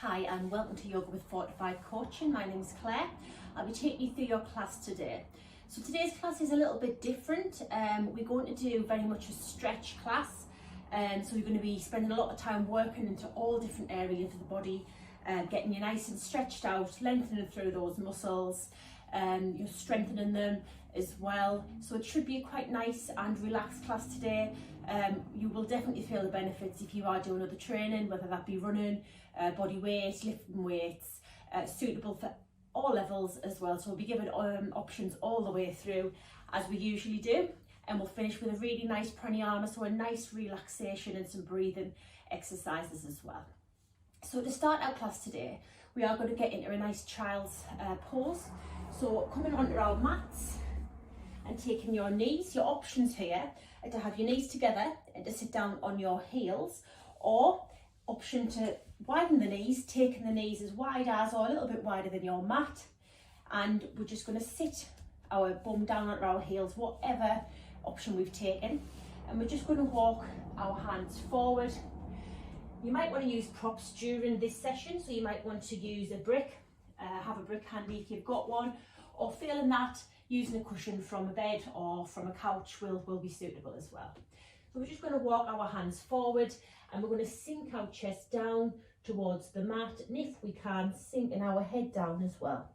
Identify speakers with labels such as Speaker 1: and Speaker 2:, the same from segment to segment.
Speaker 1: Hi and welcome to Yoga with Fortified Coaching. My name is Claire. I'll be taking you through your class today. So today's class is a little bit different. We're going to do very much a stretch class. So we're going to be spending a lot of time working into all different areas of the body, getting you nice and stretched out, lengthening through those muscles, you're strengthening them as well. So it should be a quite nice and relaxed class today. You will definitely feel the benefits if you are doing other training, whether that be running, body weight, lifting weights, suitable for all levels as well. So we'll be given options all the way through as we usually do, and we'll finish with a really nice pranayama, so a nice relaxation and some breathing exercises as well. So to start our class today, we are going to get into a nice child's pose. So coming onto our mats and taking your knees, your options here are to have your knees together and to sit down on your heels, or option to widen the knees, taking the knees as wide as or a little bit wider than your mat, and we're just going to sit our bum down onto our heels, whatever option we've taken, and we're just going to walk our hands forward. You might want to use props during this session, so you might want to use a brick, have a brick handy if you've got one, or feeling that using a cushion from a bed or from a couch will be suitable as well. So we're just going to walk our hands forward and we're going to sink our chest down towards the mat, and if we can, sinking our head down as well.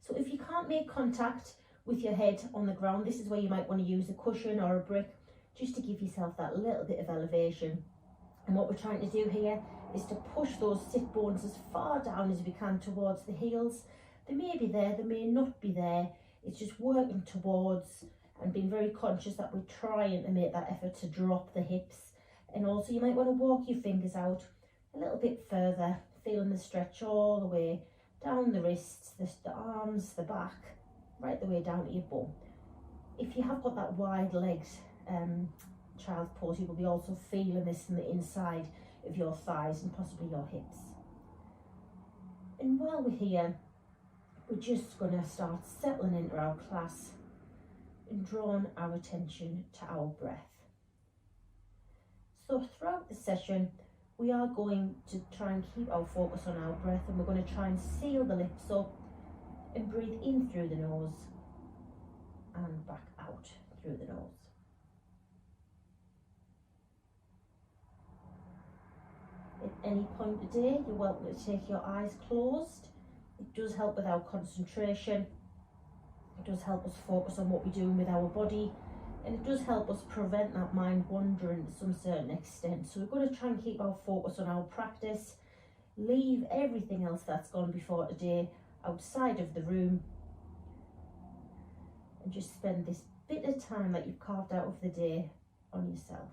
Speaker 1: So if you can't make contact with your head on the ground, this is where you might want to use a cushion or a brick just to give yourself that little bit of elevation. And what we're trying to do here is to push those sit bones as far down as we can towards the heels. They may be there, they may not be there. It's just working towards and being very conscious that we're trying to make that effort to drop the hips. And also you might want to walk your fingers out a little bit further, feeling the stretch all the way down the wrists, the arms, the back, right the way down to your bum. If you have got that wide legged child's pose, you will be also feeling this in the inside of your thighs and possibly your hips. And while we're here, we're just going to start settling into our class and drawing our attention to our breath. So throughout the session, we are going to try and keep our focus on our breath, and we're going to try and seal the lips up and breathe in through the nose and back out through the nose. At any point today, you're welcome to take your eyes closed. It does help with our concentration. It does help us focus on what we're doing with our body, and it does help us prevent that mind wandering to some certain extent. So we're going to try and keep our focus on our practice, leave everything else that's gone before today outside of the room, and just spend this bit of time that you've carved out of the day on yourself.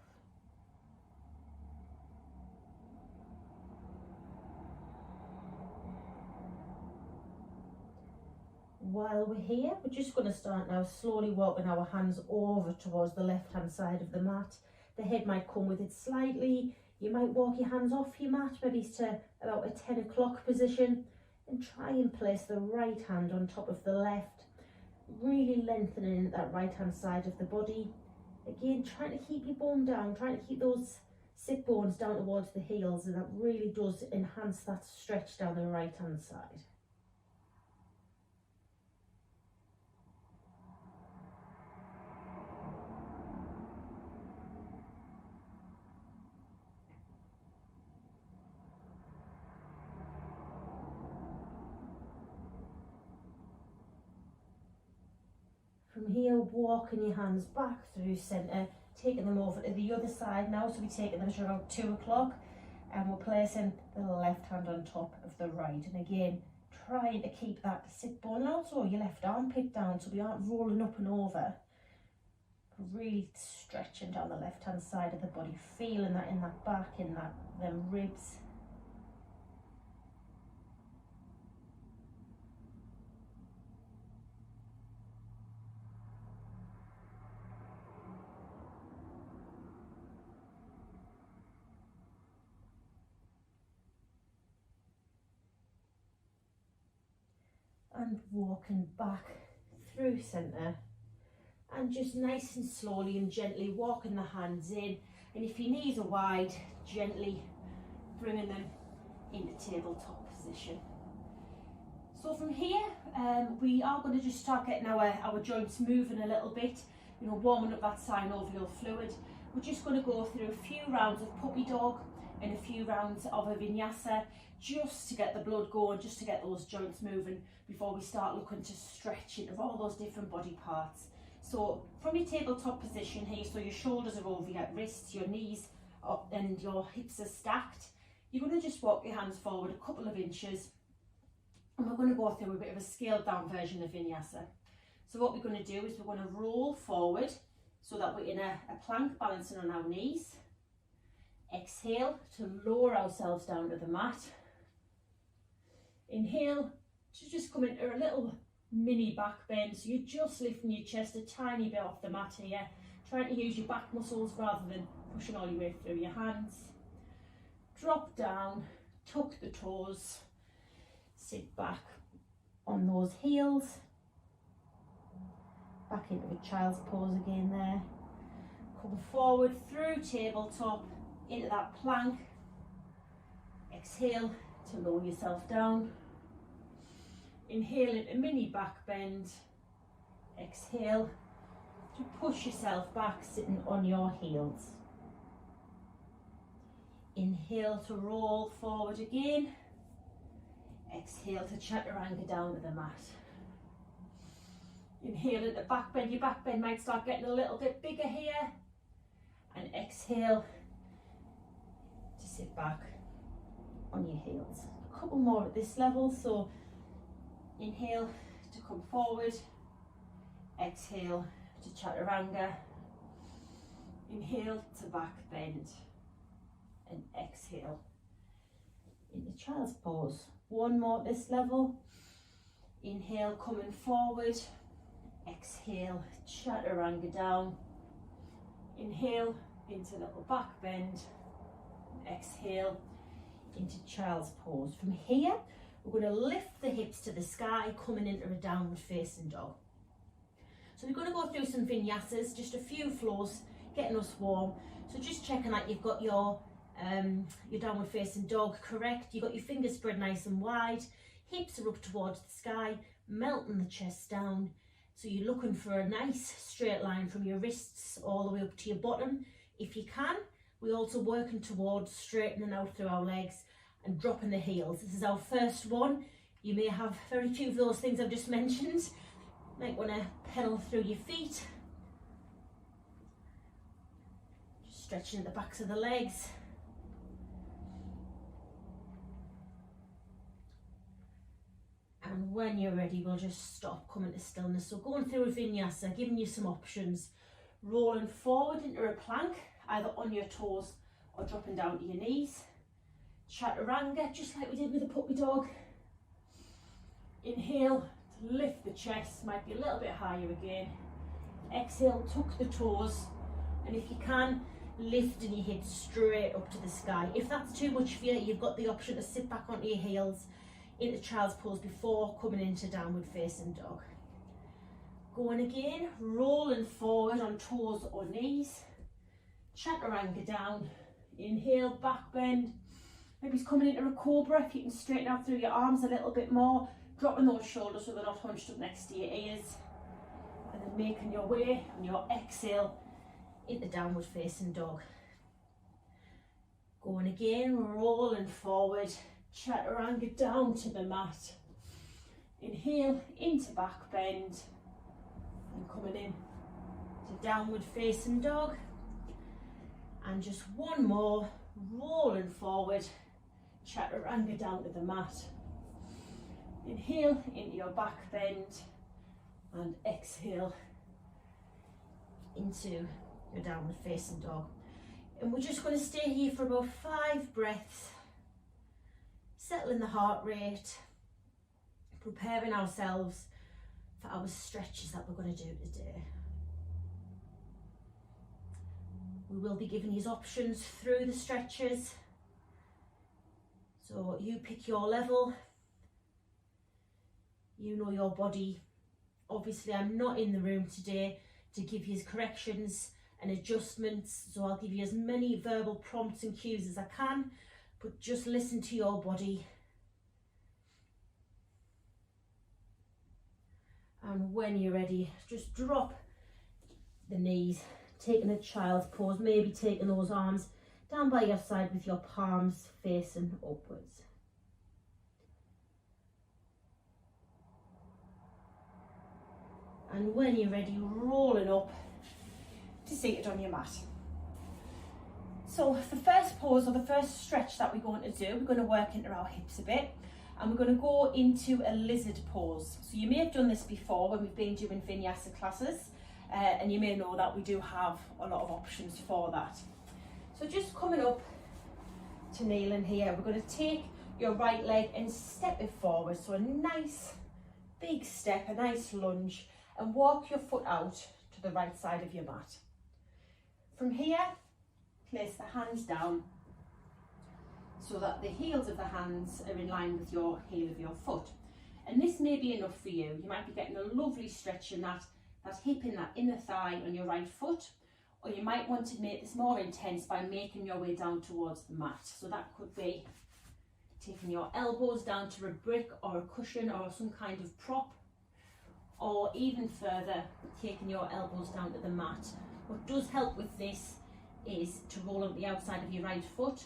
Speaker 1: While we're here, we're just going to start now slowly walking our hands over towards the left hand side of the mat. The head might come with it slightly. You might walk your hands off your mat, maybe to about a 10 o'clock position, and try and place the right hand on top of the left, really lengthening that right hand side of the body. Again, trying to keep your bum down, trying to keep those sit bones down towards the heels, and that really does enhance that stretch down the right hand side. From here, walking your hands back through centre, taking them over to the other side now. So we're taking them to around 2 o'clock, and we're placing the left hand on top of the right. And again, trying to keep that sit bone and also your left armpit down so we aren't rolling up and over. Really stretching down the left hand side of the body, feeling that in that back, in them ribs. And walking back through centre, and just nice and slowly and gently walking the hands in, and if your knees are wide, gently bringing them into tabletop position. So from here, we are going to just start getting our joints moving a little bit, warming up that synovial fluid. We're just going to go through a few rounds of puppy dog and a few rounds of a vinyasa, just to get the blood going, just to get those joints moving before we start looking to stretch into all those different body parts. So from your tabletop position here, so your shoulders are over your wrists, your knees up and your hips are stacked, you're going to just walk your hands forward a couple of inches, and we're going to go through a bit of a scaled down version of vinyasa. So what we're going to do is we're going to roll forward so that we're in a plank, balancing on our knees. Exhale to lower ourselves down to the mat. Inhale to just come into a little mini back bend, so you're just lifting your chest a tiny bit off the mat here, trying to use your back muscles rather than pushing all your way through your hands. Drop down, tuck the toes, sit back on those heels, back into a child's pose again there. Come forward through tabletop into that plank. Exhale to lower yourself down. Inhale into mini back bend. Exhale to push yourself back, sitting on your heels. Inhale to roll forward again. Exhale to chaturanga down to the mat. Inhale into back bend. Your back bend might start getting a little bit bigger here. And exhale to sit back on your heels. A couple more at this level. So inhale to come forward. Exhale to chaturanga. Inhale to back bend. And exhale into child's pose. One more at this level. Inhale, coming forward. Exhale, chaturanga down. Inhale into little back bend. Exhale into child's pose. From here, we're going to lift the hips to the sky, coming into a downward facing dog. So we're going to go through some vinyasas, just a few flows, getting us warm. So just checking that you've got your downward facing dog correct. You've got your fingers spread nice and wide, hips are up towards the sky, melting the chest down. So you're looking for a nice straight line from your wrists all the way up to your bottom. If you can, we're also working towards straightening out through our legs and dropping the heels. This is our first one. You may have very few of those things I've just mentioned. Might want to pedal through your feet. Just stretching the backs of the legs. And when you're ready, we'll just stop, coming to stillness. So going through a vinyasa, giving you some options. Rolling forward into a plank, either on your toes or dropping down to your knees. Chaturanga, just like we did with the puppy dog. Inhale to lift the chest, might be a little bit higher again. Exhale, tuck the toes, and if you can, lifting your hips straight up to the sky. If that's too much for you, you've got the option to sit back onto your heels into child's pose before coming into downward facing dog. Going again, rolling forward on toes or knees. Chaturanga down. Inhale, back bend. Maybe it's coming into a cobra. If you can straighten out through your arms a little bit more, dropping those shoulders so they're not hunched up next to your ears. And then making your way on your exhale into downward facing dog. Going again, rolling forward. Chaturanga down to the mat. Inhale into back bend. And coming in to downward facing dog. And just one more, rolling forward, chaturanga down to the mat. Inhale into your back bend and exhale into your downward facing dog. And we're just going to stay here for about 5 breaths, settling the heart rate, preparing ourselves for our stretches that we're going to do today. We will be giving you options through the stretches, so you pick your level, you know your body. Obviously I'm not in the room today to give you corrections and adjustments, so I'll give you as many verbal prompts and cues as I can, but just listen to your body. And when you're ready, just drop the knees, taking a child's pose, maybe taking those arms down by your side with your palms facing upwards. And when you're ready, rolling up to seated on your mat. So the first pose, or the first stretch that we're going to do, we're going to work into our hips a bit, and we're going to go into a lizard pose. So you may have done this before when we've been doing vinyasa classes, and you may know that we do have a lot of options for that. So just coming up to kneeling here, we're going to take your right leg and step it forward. So a nice big step, a nice lunge, and walk your foot out to the right side of your mat. From here, place the hands down so that the heels of the hands are in line with your heel of your foot. And this may be enough for you. You might be getting a lovely stretch in that hip, in that inner thigh on your right foot, or you might want to make this more intense by making your way down towards the mat. So that could be taking your elbows down to a brick or a cushion or some kind of prop, or even further, taking your elbows down to the mat. What does help with this is to roll on the outside of your right foot,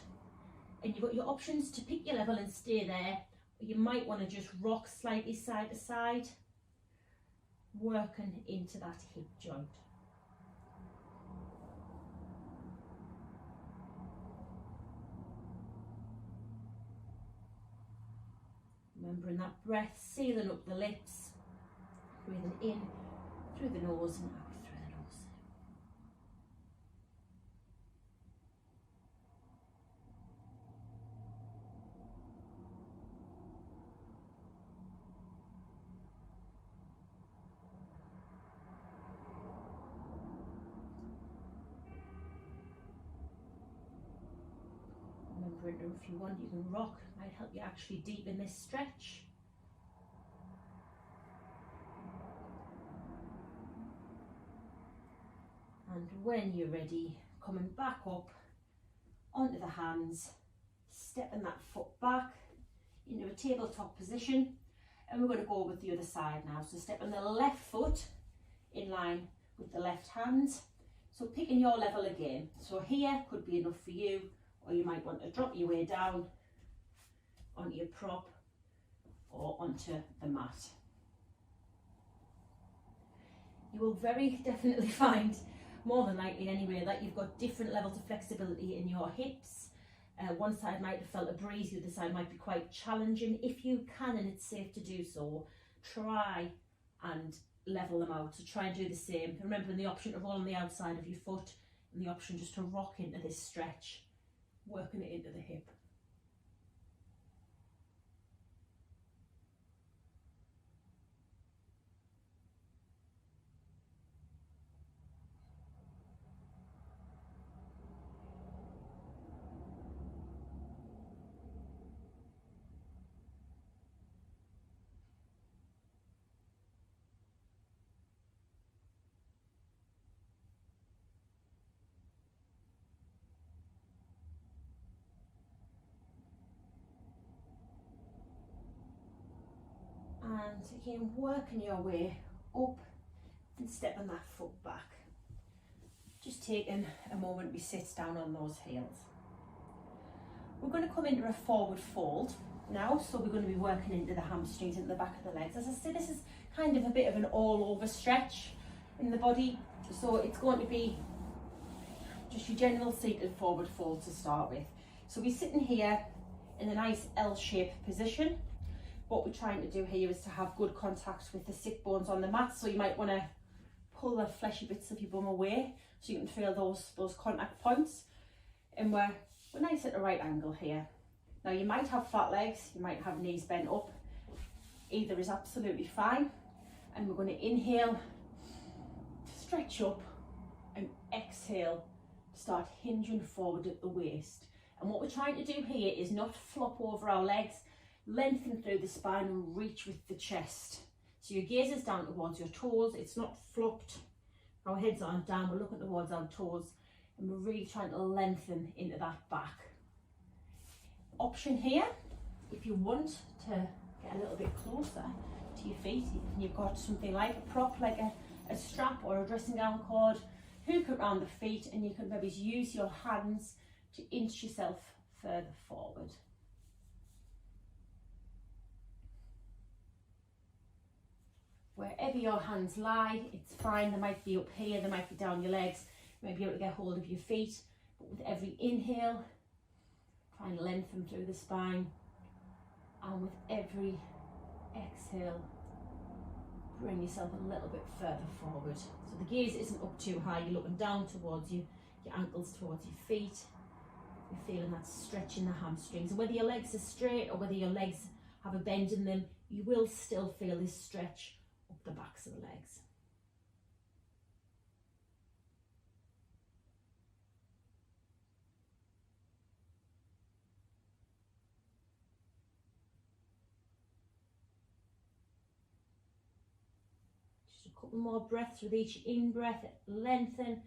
Speaker 1: and you've got your options to pick your level and stay there, or you might want to just rock slightly side to side, working into that hip joint. Remembering that breath, sealing up the lips, breathing in through the nose and out through the nose. Remembering, if you want, you can rock, might help you actually deepen this stretch. And when you're ready, coming back up onto the hands, stepping that foot back into a tabletop position, and we're going to go with the other side now. So stepping the left foot in line with the left hand. So picking your level again. So here could be enough for you, or you might want to drop your way down onto your prop or onto the mat. You will very definitely find, more than likely anyway, that you've got different levels of flexibility in your hips. One side might have felt a breeze, the other side might be quite challenging. If you can, and it's safe to do so, try and level them out. So try and do the same. Remembering the option to roll on the outside of your foot, and the option just to rock into this stretch, working it into the hip. And again, working your way up and stepping that foot back. Just taking a moment, we sit down on those heels. We're going to come into a forward fold now, so we're going to be working into the hamstrings, into the back of the legs. As I said, this is kind of a bit of an all-over stretch in the body, so it's going to be just your general seated forward fold to start with. So we're sitting here in a nice L-shaped position. What we're trying to do here is to have good contact with the sit bones on the mat, so you might want to pull the fleshy bits of your bum away so you can feel those contact points. And we're nice at the right angle here. Now you might have flat legs, you might have knees bent up. Either is absolutely fine. And we're going to inhale, stretch up, and exhale, start hinging forward at the waist. And what we're trying to do here is not flop over our legs, lengthen through the spine and reach with the chest. So your gaze is down towards your toes, it's not flopped. Our heads aren't down, we're looking towards our toes, and we're really trying to lengthen into that back. option here, if you want to get a little bit closer to your feet, and you've got something like a prop, like a strap or a dressing gown cord, hook it around the feet, and you can maybe use your hands to inch yourself further forward. Wherever your hands lie, it's fine. They might be up here, they might be down your legs, you might be able to get hold of your feet, but with every inhale, try and lengthen through the spine, and with every exhale, bring yourself a little bit further forward. So the gaze isn't up too high, you're looking down towards you, your ankles towards your feet. You're feeling that stretch in the hamstrings. And whether your legs are straight or whether your legs have a bend in them, you will still feel this stretch up the backs of the legs. Just a couple more breaths with each in-breath, lengthen,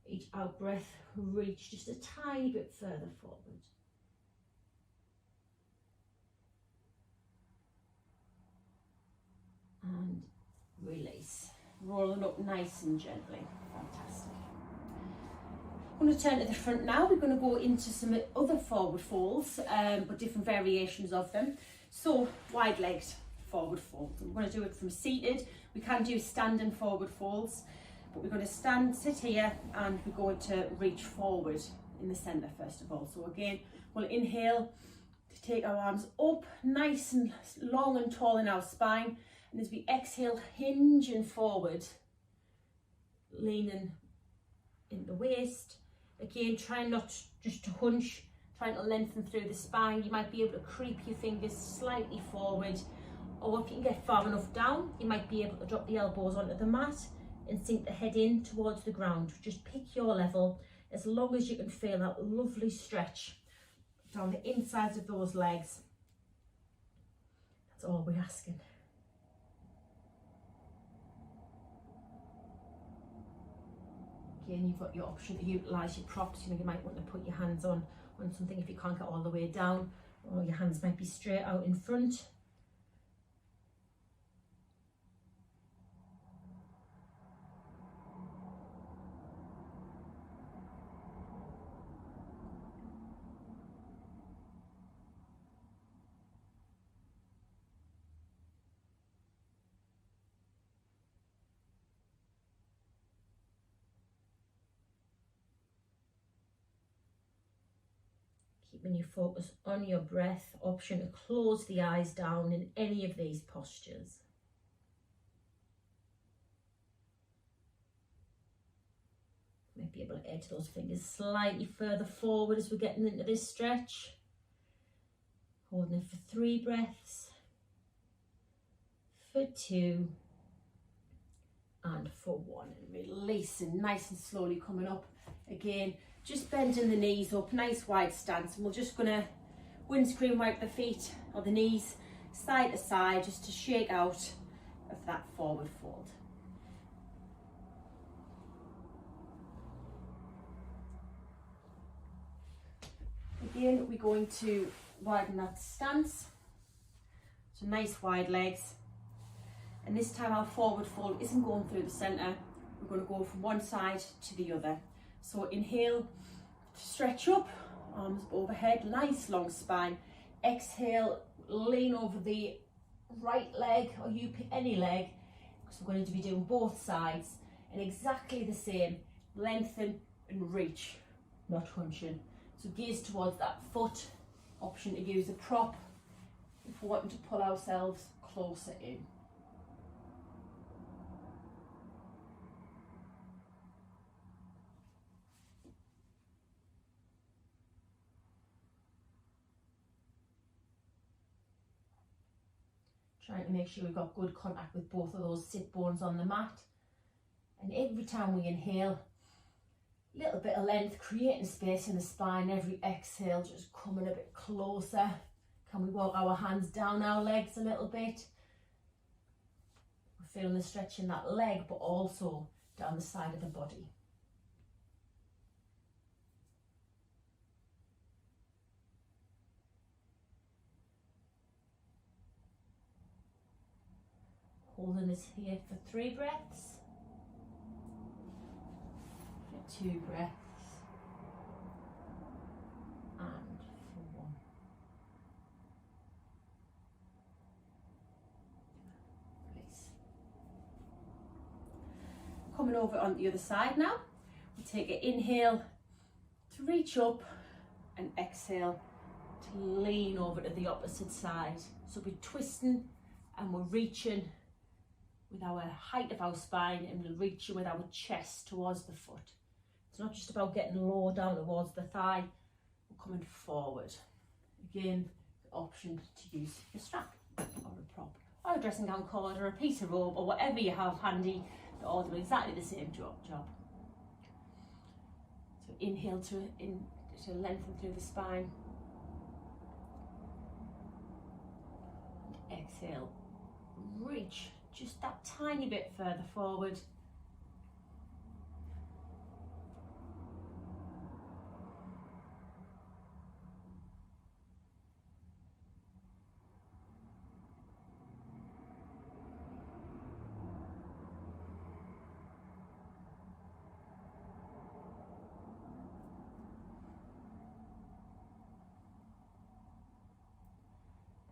Speaker 1: each out-breath, reach just a tiny bit further forward. And release, rolling up nice and gently. Fantastic. I'm going to turn to the front now. We're going to go into some other forward folds, but different variations of them. So wide-legged forward folds. We're going to do it from seated. We can do standing forward folds, but we're going to sit here, and we're going to reach forward in the centre first of all. So again, we'll inhale to take our arms up nice and long and tall in our spine. And as we exhale, hinging forward, leaning in the waist. Again, trying not just to hunch, trying to lengthen through the spine. You might be able to creep your fingers slightly forward, or if you can get far enough down, you might be able to drop the elbows onto the mat and sink the head in towards the ground. Just pick your level, as long as you can feel that lovely stretch down the insides of those legs. That's all we're asking. Again, you've got your option to utilise your props. You know, you might want to put your hands on something if you can't get all the way down, or your hands might be straight out in front. Keeping your focus on your breath, option to close the eyes down in any of these postures. Might be able to edge those fingers slightly further forward as we're getting into this stretch. Holding it for 3 breaths, for 2, and for 1. And releasing nice and slowly, coming up again. Just bending the knees up, nice wide stance, and we're just going to windscreen wipe the feet or the knees side to side, just to shake out of that forward fold. Again, we're going to widen that stance, so nice wide legs, and this time our forward fold isn't going through the centre, we're going to go from one side to the other. So inhale, stretch up, arms overhead, nice long spine. Exhale, lean over the right leg, or you pick any leg, because we're going to be doing both sides. And exactly the same, lengthen and reach, not hunching. So gaze towards that foot, option to use a prop if we're wanting to pull ourselves closer in. Trying to make sure we've got good contact with both of those sit bones on the mat. And every time we inhale, a little bit of length, creating space in the spine. Every exhale, just coming a bit closer. Can we walk our hands down our legs a little bit? We're feeling the stretch in that leg, but also down the side of the body. Holding this here for 3 breaths, for 2 breaths, and for 1. Release. Coming over on the other side now, we take an inhale to reach up and exhale to lean over to the opposite side. So we're twisting and we're reaching with our height of our spine, and we're reaching with our chest towards the foot. It's not just about getting low down towards the thigh, we're coming forward. Again, the option to use your strap or a prop or a dressing gown cord or a piece of rope or whatever you have handy, they all do exactly the same job. So inhale to lengthen through the spine. And exhale, reach just that tiny bit further forward.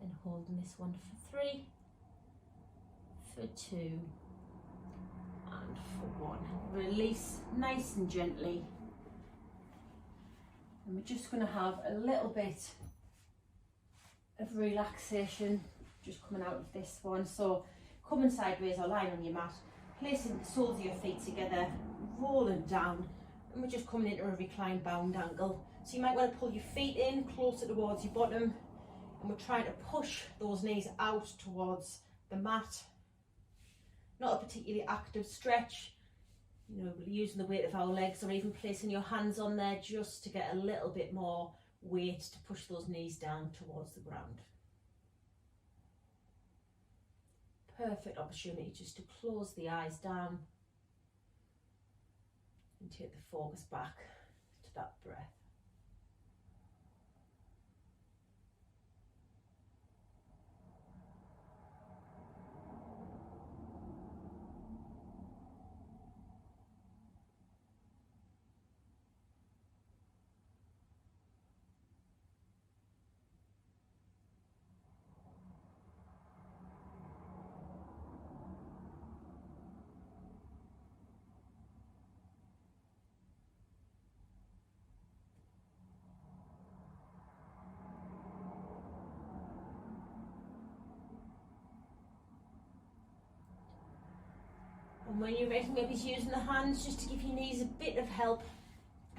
Speaker 1: And holding this one for 3, for 2, and for 1. Release nice and gently. And we're just going to have a little bit of relaxation just coming out of this one. So coming sideways or lying on your mat, placing the soles of your feet together, rolling down, and we're just coming into a reclined bound angle. So you might want to pull your feet in closer towards your bottom, and we're trying to push those knees out towards the mat. Not a particularly active stretch, you know, using the weight of our legs or even placing your hands on there just to get a little bit more weight to push those knees down towards the ground. Perfect opportunity just to close the eyes down and take the focus back to that breath. And when you're ready, maybe using the hands just to give your knees a bit of help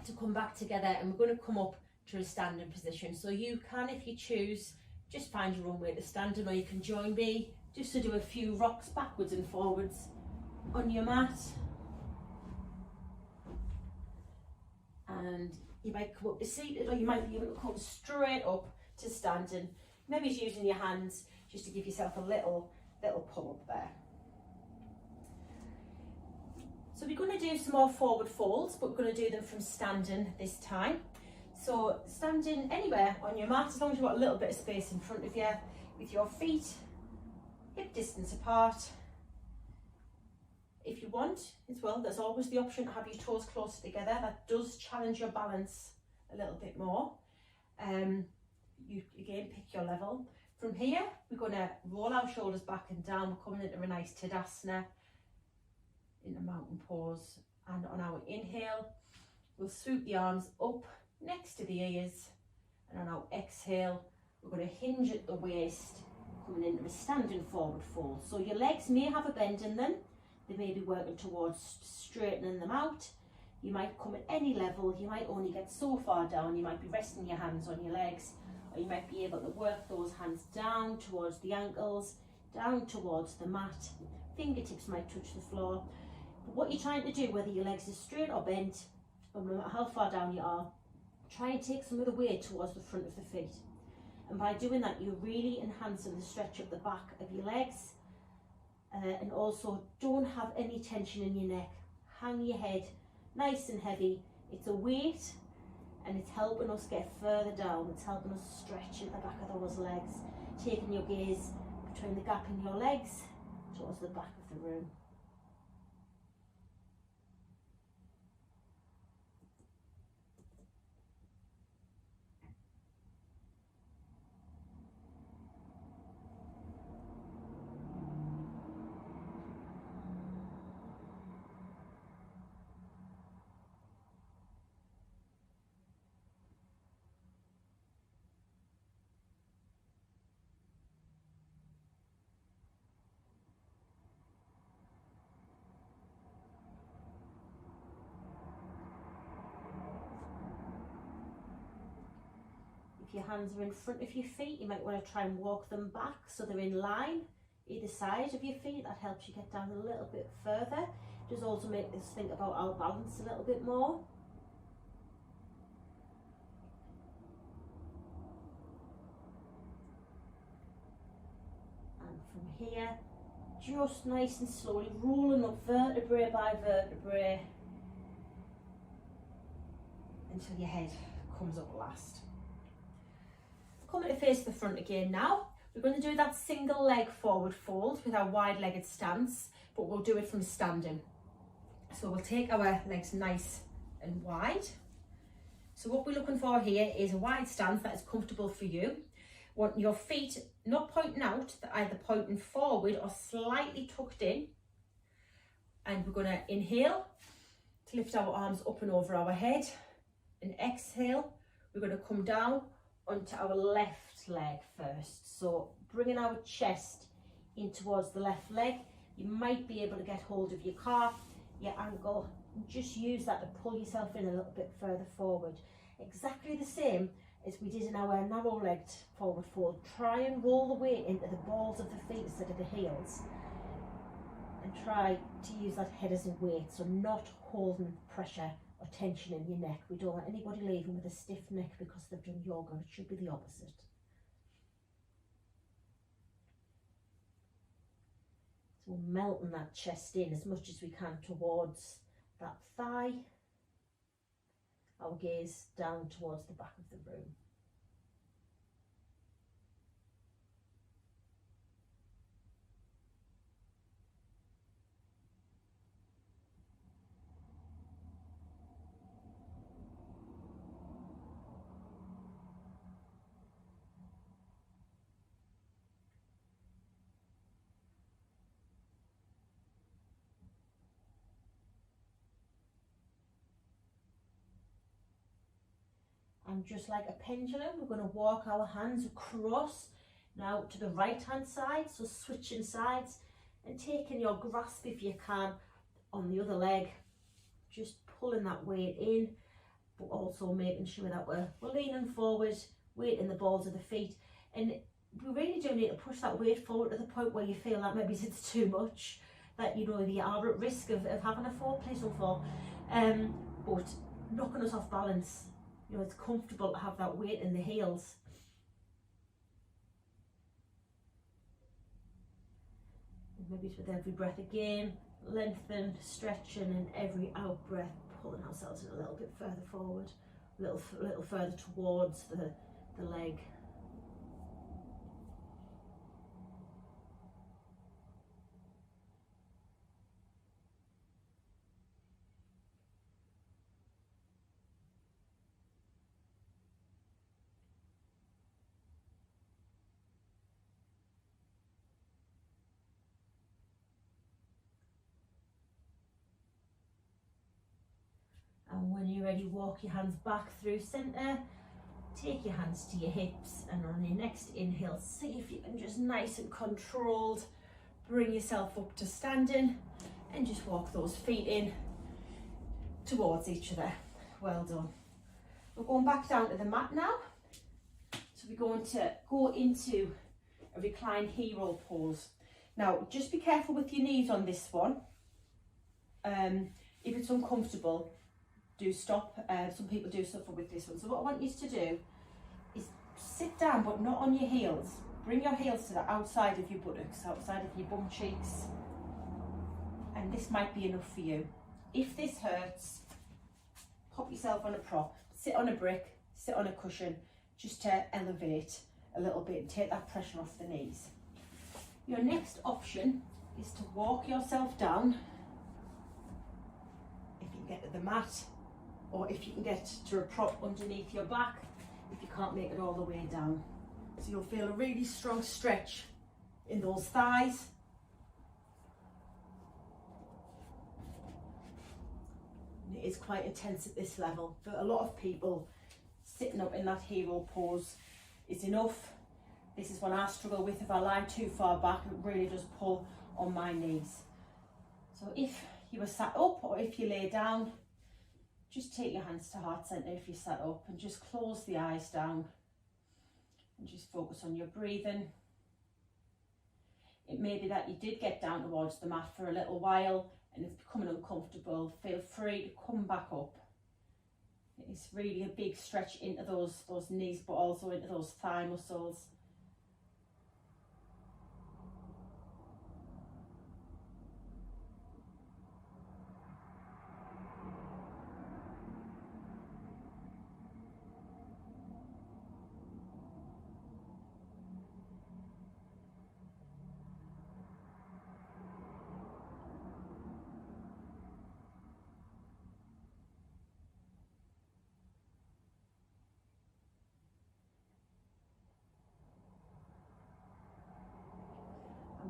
Speaker 1: to come back together. And we're going to come up to a standing position. So you can, if you choose, just find your own way to standing, or you can join me just to do a few rocks backwards and forwards on your mat. And you might come up to seated, or you might be able to come straight up to standing. Maybe it's using your hands just to give yourself a little pull up there. So we're going to do some more forward folds, but we're going to do them from standing this time. So standing anywhere on your mat, as long as you've got a little bit of space in front of you, with your feet hip distance apart. If you want as well, there's always the option to have your toes closer together. That does challenge your balance a little bit more. You again pick your level. From here, we're going to roll our shoulders back and down. We're coming into a nice Tadasana, in a mountain pose, and on our inhale we'll swoop the arms up next to the ears, and on our exhale we're going to hinge at the waist, coming into a standing forward fold. So your legs may have a bend in them, they may be working towards straightening them out. You might come at any level, you might only get so far down, you might be resting your hands on your legs, or you might be able to work those hands down towards the ankles, down towards the mat, fingertips might touch the floor. But what you're trying to do, whether your legs are straight or bent, no matter how far down you are, try and take some of the weight towards the front of the feet. And by doing that, you're really enhancing the stretch of the back of your legs. And also, don't have any tension in your neck. Hang your head nice and heavy. It's a weight, and it's helping us get further down. It's helping us stretch at the back of those legs. Taking your gaze between the gap in your legs, towards the back of the room. If your hands are in front of your feet, you might want to try and walk them back so they're in line either side of your feet. That helps you get down a little bit further. It does also make us think about our balance a little bit more. And from here, just nice and slowly rolling up vertebrae by vertebrae until your head comes up last. Coming to face the front again now. We're going to do that single leg forward fold with our wide-legged stance, but we'll do it from standing. So we'll take our legs nice and wide. So what we're looking for here is a wide stance that is comfortable for you. Want your feet not pointing out, they're either pointing forward or slightly tucked in. And we're going to inhale to lift our arms up and over our head, and exhale, we're going to come down onto our left leg first. So bringing our chest in towards the left leg. You might be able to get hold of your calf, your ankle, and just use that to pull yourself in a little bit further forward. Exactly the same as we did in our narrow-legged forward fold. Try and roll the weight into the balls of the feet instead of the heels. And try to use that head as a weight, so not holding pressure or tension in your neck. We don't want anybody leaving with a stiff neck because they've done yoga. It should be the opposite. So we're melting that chest in as much as we can towards that thigh. Our gaze down towards the back of the room. And just like a pendulum, we're going to walk our hands across now to the right hand side, so switching sides and taking your grasp, if you can, on the other leg, just pulling that weight in, but also making sure that we're leaning forward, weight in the balls of the feet. And we really do need to push that weight forward to the point where you feel that maybe it's too much, that you know you are at risk of having a fall. Please don't fall, but knocking us off balance. You know, it's comfortable to have that weight in the heels. And maybe it's with every breath again, lengthen, stretching, and every out breath, pulling ourselves in a little bit further forward, a little further towards the leg. And when you're ready, walk your hands back through centre, take your hands to your hips, and on your next inhale, see if you can just nice and controlled bring yourself up to standing and just walk those feet in towards each other. Well done. We're going back down to the mat now. So we're going to go into a reclined hero pose. Now, just be careful with your knees on this one. If it's uncomfortable, do stop. Some people do suffer with this one. So what I want you to do is sit down, but not on your heels. Bring your heels to the outside of your buttocks, outside of your bum cheeks. And this might be enough for you. If this hurts, pop yourself on a prop, sit on a brick, sit on a cushion, just to elevate a little bit and take that pressure off the knees. Your next option is to walk yourself down, if you can get to the mat, or if you can get to a prop underneath your back, if you can't make it all the way down. So you'll feel a really strong stretch in those thighs. And it is quite intense at this level. For a lot of people, sitting up in that hero pose is enough. This is one I struggle with. If I lie too far back, it really does pull on my knees. So if you were sat up or if you lay down, just take your hands to heart center if you sat up and just close the eyes down and just focus on your breathing. It may be that you did get down towards the mat for a little while and it's becoming uncomfortable. Feel free to come back up. It's really a big stretch into those knees, but also into those thigh muscles.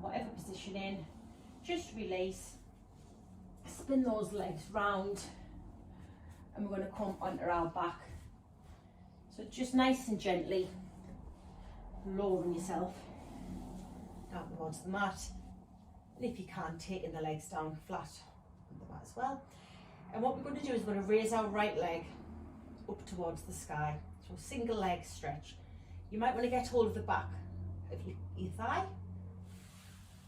Speaker 1: Whatever position in, just release, spin those legs round, and we're going to come onto our back. So just nice and gently lowering yourself down towards the mat, and if you can, taking the legs down flat on the mat as well. And what we're going to do is we're going to raise our right leg up towards the sky, so single leg stretch. You might want to get hold of the back of your thigh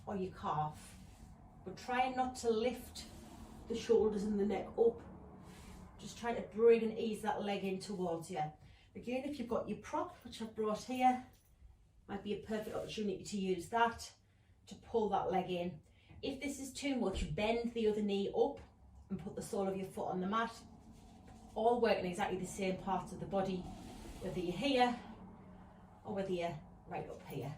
Speaker 1: or your calf, but try not to lift the shoulders and the neck up. Just try to bring and ease that leg in towards you. Again, if you've got your prop, which I've brought here, might be a perfect opportunity to use that to pull that leg in. If this is too much, bend the other knee up and put the sole of your foot on the mat, all working exactly the same parts of the body, whether you're here or whether you're right up here.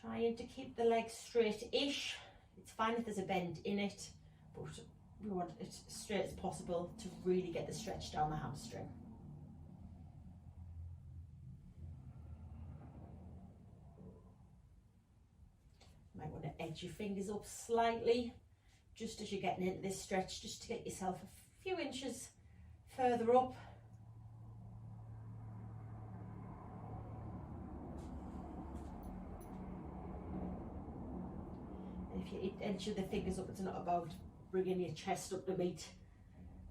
Speaker 1: Trying to keep the leg straight-ish. It's fine if there's a bend in it, but we want it as straight as possible to really get the stretch down the hamstring. Might want to edge your fingers up slightly, just as you're getting into this stretch, just to get yourself a few inches further up. If you edge the fingers up, it's not about bringing your chest up to meet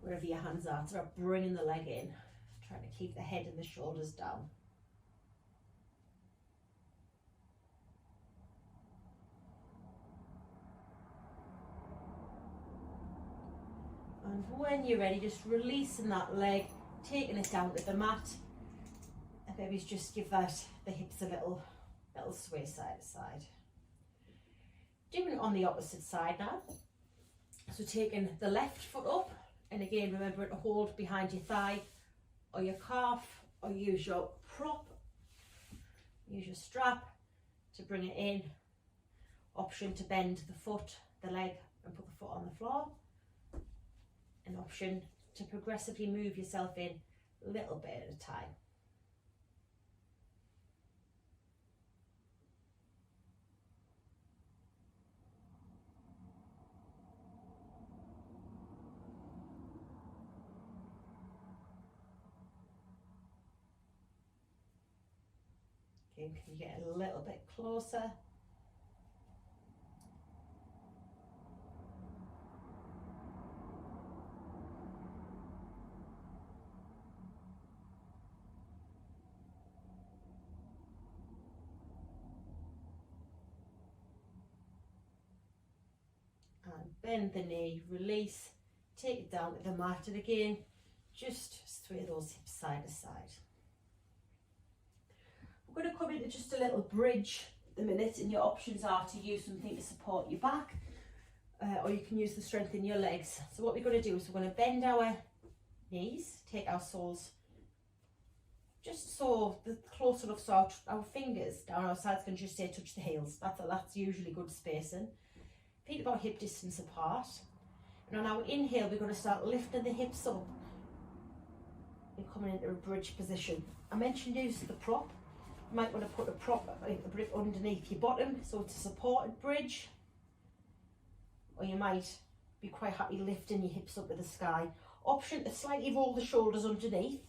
Speaker 1: wherever your hands are. It's about bringing the leg in, trying to keep the head and the shoulders down. And when you're ready, just releasing that leg, taking it down to the mat, and maybe just give the hips a little sway side to side. Doing it on the opposite side now. So taking the left foot up, and again remember to hold behind your thigh or your calf, or use your prop, use your strap to bring it in. Option to bend the foot, the leg, and put the foot on the floor. An option to progressively move yourself in a little bit at a time. Can you get a little bit closer? And bend the knee, release, take it down to the mat, and again, just sway those hips side to side. We're going to come into just a little bridge at the minute, and your options are to use something to support your back, or you can use the strength in your legs. So what we're going to do is we're going to bend our knees, take our soles just so the close enough so our fingers down our sides can just say touch the heels. That's usually good spacing. Feet about hip distance apart. And on our inhale, we're going to start lifting the hips up and coming into a bridge position. I mentioned use the prop. You might want to put a brick underneath your bottom so it's a supported bridge. Or you might be quite happy lifting your hips up to the sky. Option to slightly roll the shoulders underneath.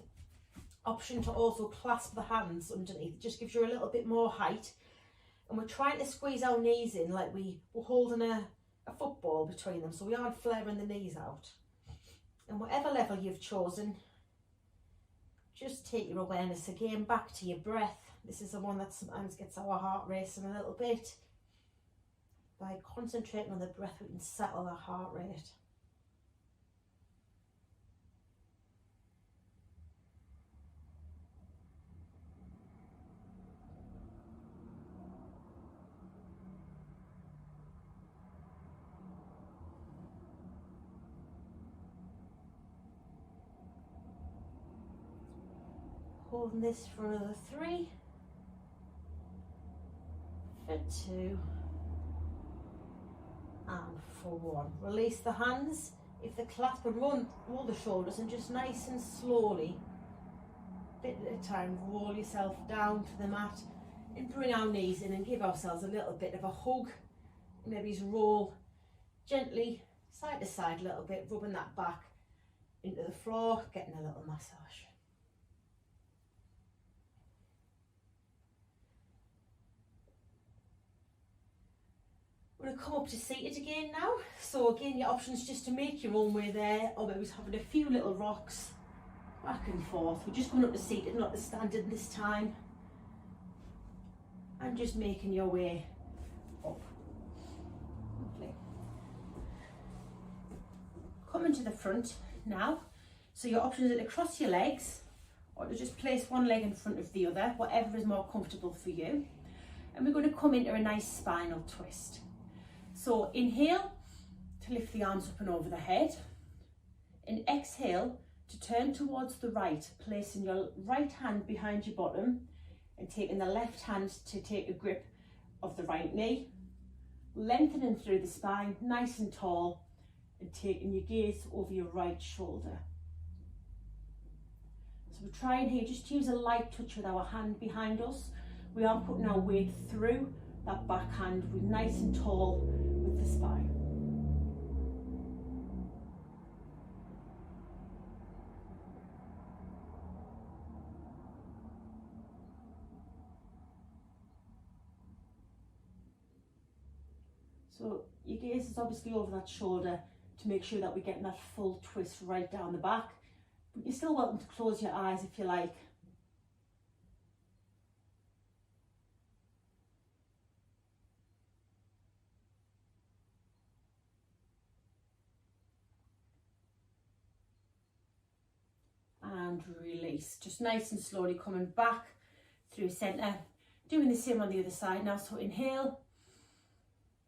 Speaker 1: Option to also clasp the hands underneath. It just gives you a little bit more height. And we're trying to squeeze our knees in like we're holding a football between them, so we aren't flaring the knees out. And whatever level you've chosen, just take your awareness again back to your breath. This is the one that sometimes gets our heart racing a little bit. By concentrating on the breath, we can settle our heart rate. Holding this for another 3, for 2, and for 1. Release the hands. If the clasp, and roll the shoulders, and just nice and slowly, bit at a time, roll yourself down to the mat and bring our knees in and give ourselves a little bit of a hug. Maybe just roll gently side to side a little bit, rubbing that back into the floor, getting a little massage. We're going to come up to seated again now. So again, your options just to make your own way there, or maybe having a few little rocks back and forth. We're just going up to seated, not to standing this time. And just making your way up. Lovely. Coming to the front now. So your options are to cross your legs, or to just place one leg in front of the other, whatever is more comfortable for you. And we're going to come into a nice spinal twist. So inhale to lift the arms up and over the head, and exhale to turn towards the right, placing your right hand behind your bottom and taking the left hand to take a grip of the right knee, lengthening through the spine, nice and tall, and taking your gaze over your right shoulder. So we're trying here just to use a light touch with our hand behind us. We are putting our weight through that back hand. We're nice and tall with the spine. So your gaze is obviously over that shoulder to make sure that we're getting that full twist right down the back. But you're still welcome to close your eyes if you like. And release, just nice and slowly coming back through center, doing the same on the other side now. So inhale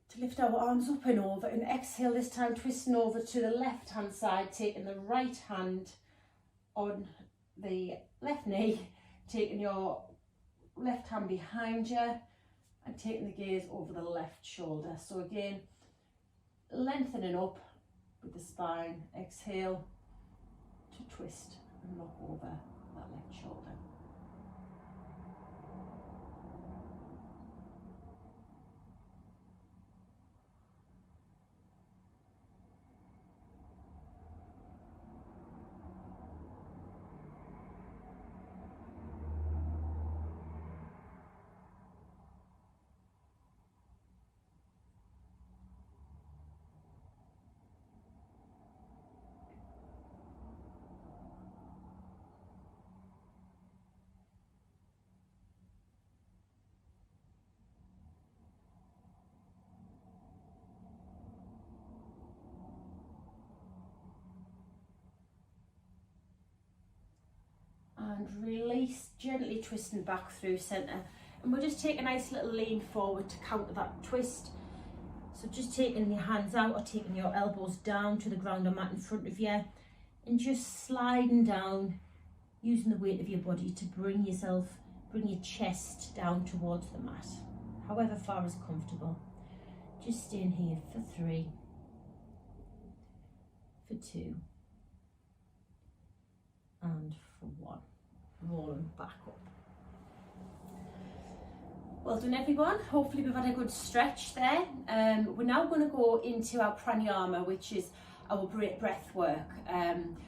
Speaker 1: to lift our arms up and over, and exhale this time, twisting over to the left hand side, taking the right hand on the left knee, taking your left hand behind you and taking the gaze over the left shoulder. So again, lengthening up with the spine. Exhale to twist and look over that left shoulder. And release, gently twisting back through center. And we'll just take a nice little lean forward to counter that twist. So just taking your hands out or taking your elbows down to the ground or mat in front of you, and just sliding down using the weight of your body to bring your chest down towards the mat, however far is comfortable. Just staying here for 3, for 2, and for 1. Rolling back up. Well done everyone, hopefully we've had a good stretch there. We're now going to go into our pranayama, which is our breath work.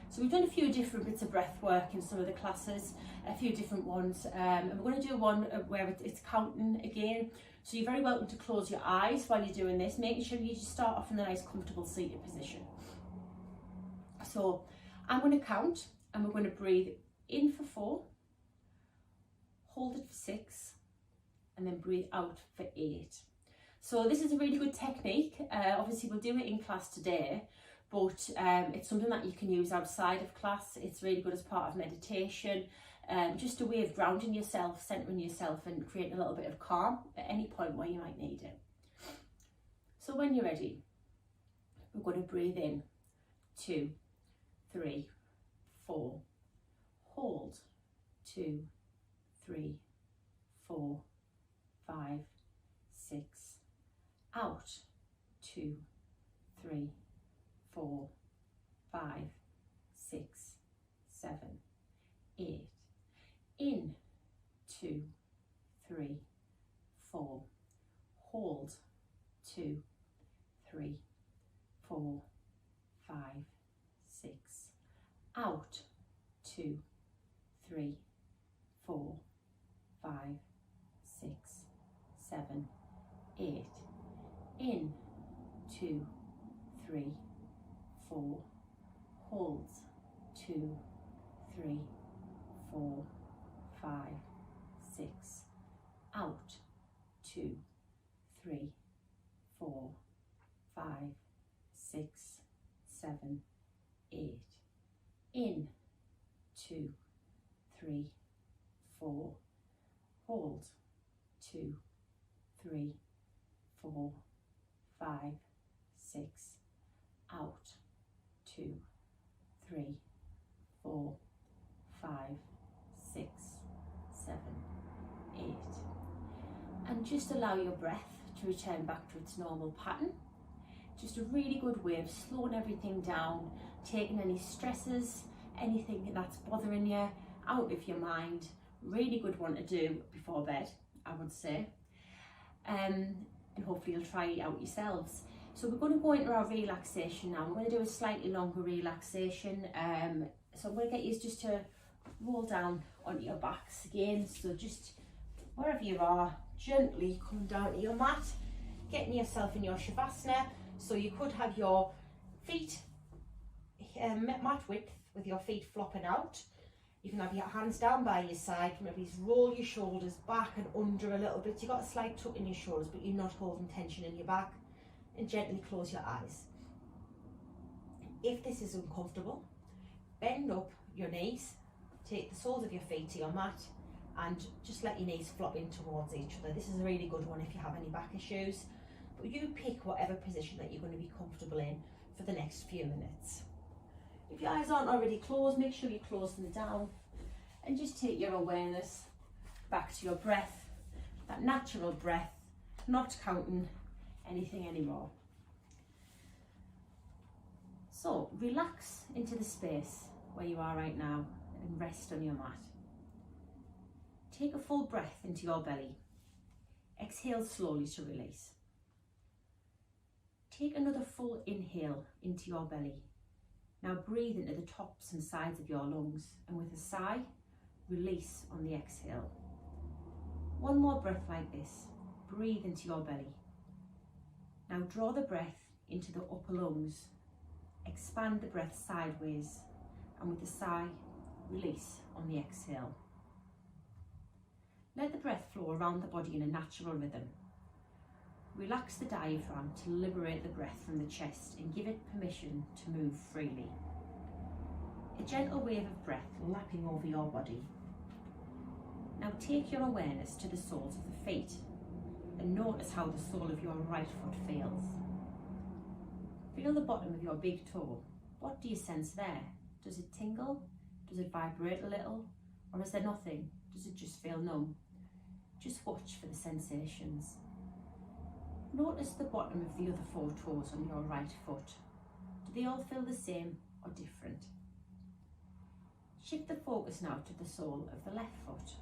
Speaker 1: So we've done a few different bits of breath work in some of the classes, a few different ones, and we're going to do one where it's counting again. So you're very welcome to close your eyes while you're doing this, making sure you just start off in a nice comfortable seated position. So I'm going to count and we're going to breathe in for 4, hold it for 6, and then breathe out for 8. So this is a really good technique. Obviously we'll do it in class today, but it's something that you can use outside of class. It's really good as part of meditation, just a way of grounding yourself, centering yourself, and creating a little bit of calm at any point where you might need it. So when you're ready, we're going to breathe in 2, 3, 4, hold 2, 3, 4, 5, 6, out 2, 3, 4, 5, 6, 7, 8, in 2, 3, 4, hold 2, 3, 4, 5, 6, out 2, 3, 4, 5, 6, 7, 8, in 2, 3, 4, hold 2, 3, 4, 5, 6, out 2, 3, 4, 5, 6, 7, 8, in 2, 3, 4, hold 2, 3, 4, 5, 6, out 2, 3, 4, 5, 6, 7, 8, and just allow your breath to return back to its normal pattern. Just a really good way of slowing everything down, taking any stresses, anything that's bothering you out of your mind. Really good one to do before bed, I would say. And hopefully you'll try it out yourselves. So we're going to go into our relaxation now. We're going to do a slightly longer relaxation. So I'm going to get you just to roll down onto your backs again. So just wherever you are, gently come down to your mat, getting yourself in your shavasana. So you could have your feet mat width with your feet flopping out. You can have your hands down by your side, maybe roll your shoulders back and under a little bit. You've got a slight tuck in your shoulders, but you're not holding tension in your back. And gently close your eyes. If this is uncomfortable, bend up your knees, take the soles of your feet to your mat, and just let your knees flop in towards each other. This is a really good one if you have any back issues. But you pick whatever position that you're going to be comfortable in for the next few minutes. If your eyes aren't already closed, make sure you close them down and just take your awareness back to your breath, that natural breath, not counting anything anymore. So relax into the space where you are right now and rest on your mat. Take a full breath into your belly. Exhale slowly to release. Take another full inhale into your belly. Now breathe into the tops and sides of your lungs, and with a sigh, release on the exhale. One more breath like this. Breathe into your belly. Now draw the breath into the upper lungs. Expand the breath sideways, and with a sigh, release on the exhale. Let the breath flow around the body in a natural rhythm. Relax the diaphragm to liberate the breath from the chest and give it permission to move freely. A gentle wave of breath lapping over your body. Now take your awareness to the soles of the feet and notice how the sole of your right foot feels. Feel the bottom of your big toe. What do you sense there? Does it tingle? Does it vibrate a little? Or is there nothing? Does it just feel numb? Just watch for the sensations. Notice the bottom of the other 4 toes on your right foot. Do they all feel the same or different? Shift the focus now to the sole of the left foot.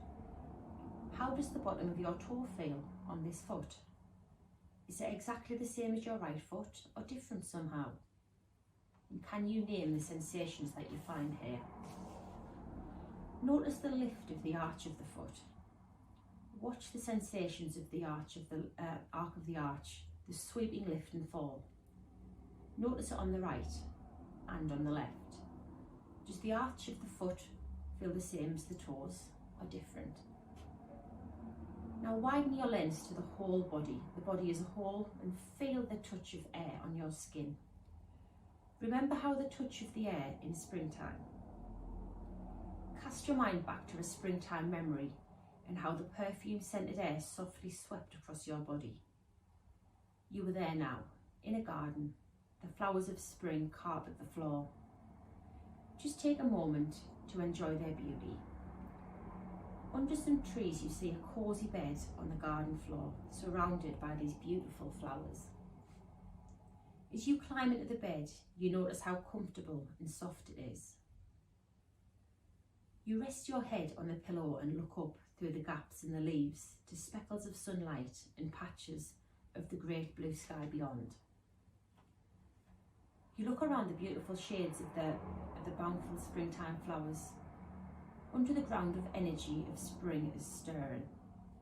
Speaker 1: How does the bottom of your toe feel on this foot? Is it exactly the same as your right foot or different somehow? And can you name the sensations that you find here? Notice the lift of the arch of the foot. Watch the sensations of the arch of the arc of the arch, the sweeping lift and fall. Notice it on the right and on the left. Does the arch of the foot feel the same as the toes or different? Now widen your lens to the whole body, the body as a whole, and feel the touch of air on your skin. Remember how the touch of the air in springtime. Cast your mind back to a springtime memory and how the perfume-scented air softly swept across your body. You were there now, in a garden, the flowers of spring carpet the floor. Just take a moment to enjoy their beauty. Under some trees you see a cosy bed on the garden floor, surrounded by these beautiful flowers. As you climb into the bed, you notice how comfortable and soft it is. You rest your head on the pillow and look up through the gaps in the leaves to speckles of sunlight and patches of the great blue sky beyond. You look around the beautiful shades of the bountiful springtime flowers. Under the ground of energy of spring is stirring.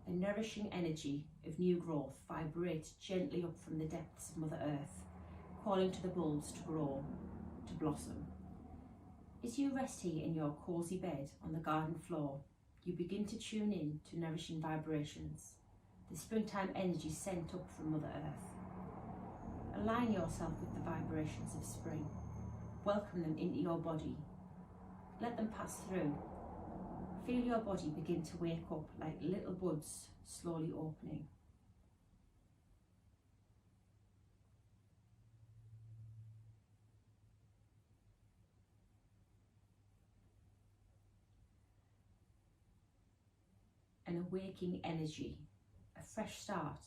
Speaker 1: A nourishing energy of new growth vibrates gently up from the depths of Mother Earth, calling to the bulbs to grow, to blossom. As you rest here in your cosy bed on the garden floor, you begin to tune in to nourishing vibrations, the springtime energy sent up from Mother Earth. Align yourself with the vibrations of spring. Welcome them into your body. Let them pass through. Feel your body begin to wake up like little buds slowly opening. An awaking energy, a fresh start.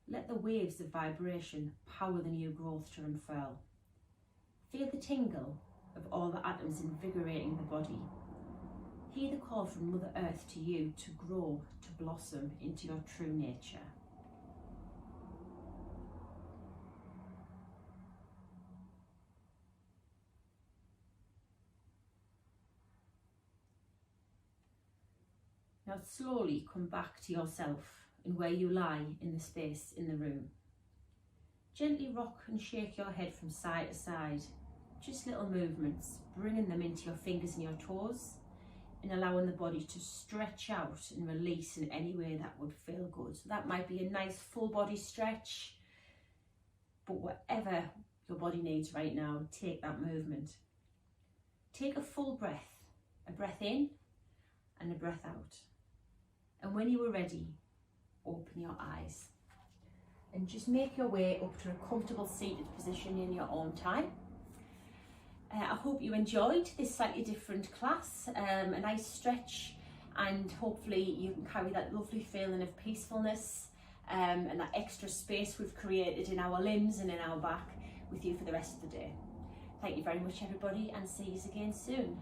Speaker 1: Let the waves of vibration power the new growth to unfurl. Feel the tingle of all the atoms invigorating the body. Hear the call from Mother Earth to you to grow, to blossom into your true nature. Now slowly come back to yourself and where you lie in the space in the room. Gently rock and shake your head from side to side, just little movements, bringing them into your fingers and your toes and allowing the body to stretch out and release in any way that would feel good. So that might be a nice full body stretch, but whatever your body needs right now, take that movement. Take a full breath, a breath in and a breath out. And when you are ready, open your eyes and just make your way up to a comfortable seated position in your own time. I hope you enjoyed this slightly different class, a nice stretch, and hopefully you can carry that lovely feeling of peacefulness and that extra space we've created in our limbs and in our back with you for the rest of the day. Thank you very much everybody, and see you again soon.